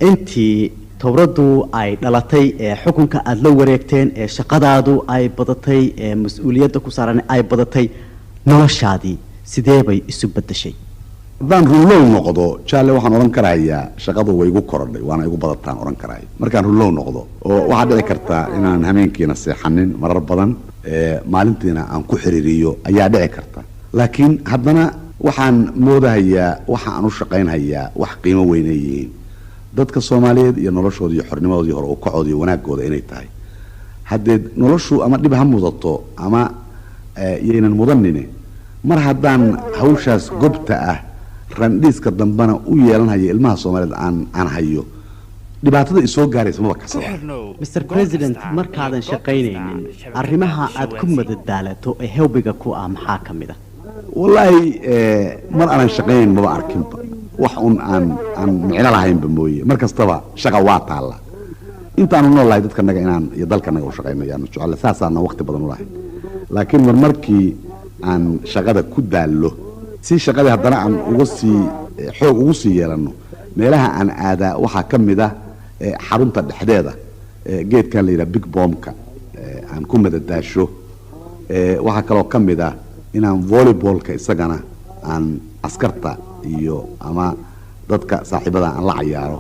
intii towradu ay dhalatay ee xukunka aad la wareegteen ee shaqadaadu ay badatay ee mas'uuliyadda ku saaran ay badatay noloshaadii sidee bay isu bedeshay haddaan runlow noqdo jaalle waxaan oran karayaa shaqadu way igu korodhay waana igu badataan oran karaaya markaan runlow noqdo oo waxaa dhici kartaa inaan habeenkiina seexanin marar badan maalintiina aan ku xiriiriyo ayaa dhici karta laakiin haddana waxaan moodahayaa waxa aan u shaqaynhayaa wax qiimo weyn ay yihiin dadka Soomaaliyeed iyo noloshooda iyo xornimadoodii hore oo kacooda iyo wanaagooda inay tahay haddii noloshu ama dhib ha mudato ama yeenan mudanine mar haddaan hawshaas gobta ah randhiiska dambana u yeelanaya ilmaha Soomaaliyeed aan hayo dhibaatada isoo gaaraysa ma kasaba Mr President markaadan shaqaynaynin arrimaha aad ku madadaalato ee hawbiga ku ah maxaa kamida wallahi mar aan shaqayn ma arkinba wax aan micno lahayn mooye markastaba shaqa waa taala intaan noolahay dadka naga inaan iyo dalka naga u shaqaynayaan jecel saasaana waqti badan u lahayn laakiin markii aan shaqada ku daalo si shaqada haddana aan xoog ugu sii yeelano meelaha aan aadaa waxa kamida xarunta dhexdeeda geedkan la yiraahdo big bombka aan ku madadaasho waxa kale oo kamida inaan volleyballka isagana aan askarta iyo ama dadka saaxiibada aan la ciyaaro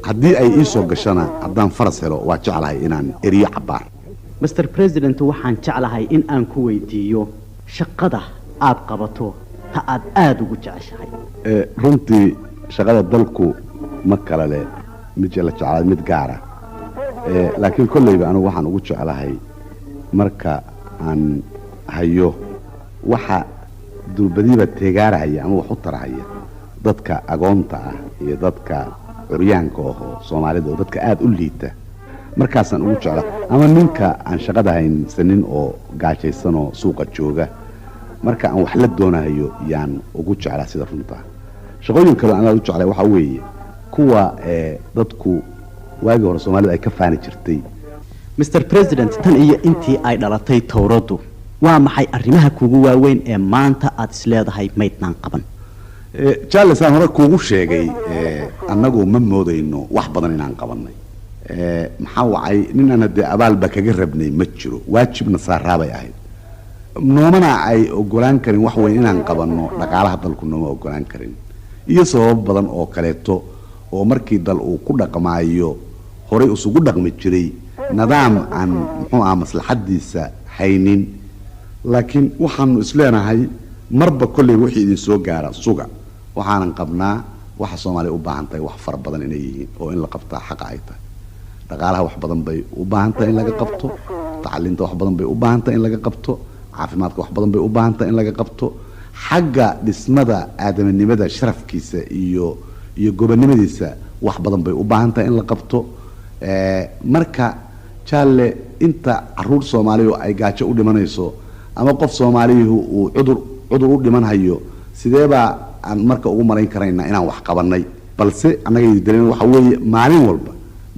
haddii ay ii soo gashana haddaan faras helo waa jeclahay inaan eriyo cabaar Mr President waxaan jeclahay in aan ku weydiiyo shaqada aad qabato ta aad ugu jeceshahay runtii shaqada dalku ma kala leh mid la jeclaa mid gaar ah laakiin kullayba anigu waxaan ugu jeclahay marka aan hayo waxa durbadiiba teegaaraya ama wax u tarahaya dadka agoonta ah iyo dadka curyaanka oo Soomaalida oo dadka aad u liita markaasaan ugu jeclaa ama ninka aan shaqada haynin oo gaajaysan oo suuqa jooga marka aan wax la doonayo yaan ugu jeclaa sida runta shaqooyin kale aan u jeclaa waxa weeye kuwa dadku waagi hore Soomaalida ay ka faani jirtay Mr President tan iyo intii ay dhalatay towradu waa maxay arrimaha kugu waaweyn ee maanta aad isleedahay maydnaan qaban Charles aan hore kuugu sheegay annagu ma moodayno wax badan inaan qabanay maxaa wacay ninana de abaalba kaga rabnay ma jiro waajibna saaraabay ahayd noomana ay ogolaan karin wax weyn inaan qabanno dhaqaalaha dalku nooma ogolaan karin iyo sabab badan oo kaleeto oo markii dal uu ku dhaqmaayo hore isugu dhaqmi jiray nidaam aan muxuu ah maslaxadiisa haynin laakiin waxaanu isleenahay marba kulli wixii idin soo gaara suga waxaanan qabnaa waxa Soomaaliya u baahan tahay wax far badan inay yihiin oo in la qabto xaq ay tahay dhaqaalaha wax badan bay u baahan tahay in laga qabto tacliinta wax badan bay u baahan tahay in laga qabto caafimaadka wax badan bay u baahan tahay in laga qabto xagga dhismada aadamanimada sharafkiisa iyo gobonimadiisa wax badan bay u baahan tahay in la qabto marka jaalle inta caruur Soomaaliyeed ay gaajo u dhimanayso ama qof Soomaaliyeed uu cudur u dhiman hayo sideeba aan marka ugu marayn karayna inaan wax qabanay balse anaga idin waxa weeye maalin walba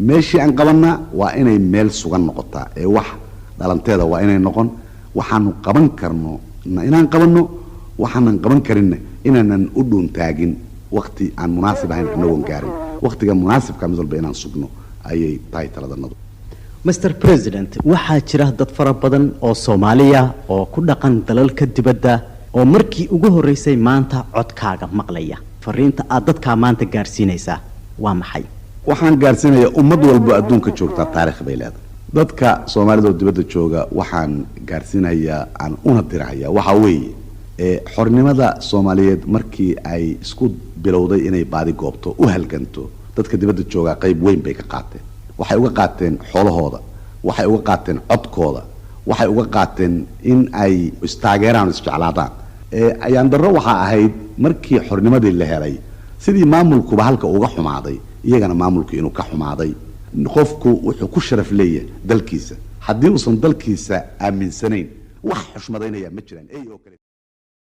meeshii aan qabanna waa inay meel sugan noqotaa ee wax dhalanteeda waa inay noqon waxaanu qaban karno inaan qabanno waxaanan qaban karin inaanan u dhuuntaagin waqti aan munaasib ahayn anagoon gaarin waqtiga munaasibka mid walba inaan sugno ayay tahay taladanadu Mr President waxaa jira dad fara badan oo Soomaaliya oo ku dhaqan dalalka dibadda oo markii ugu horeysay maanta codkaaga maqlaya fariinta aad dadka maanta gaarsiinaysaa waa maxay waxaan gaarsiinayaa ummad walba adduunka joogta taariikh bay leedahay dadka Soomaalida oo dibadda jooga waxaan gaarsiinayaa aan una dirayaa waxa weeye xornimada Soomaaliyeed markii ay isku bilowday inay baadi goobto u halganto dadka dibadda jooga qayb weyn bay ka qaateen waxay uga qaateen xoolahooda waxay uga qaateen codkooda waxay uga qaateen in ay istaageeraan isjeclaadaan ayaan darro waxa ahayd markii xornimadii la helay sidii maamulkuba halka uga xumaaday iyagana maamulku inuu ka xumaaday qofku wuxuu ku sharaf leeyahay dalkiisa haddii uusan dalkiisa aaminsanayn wax xushmadaynaya ma jiraan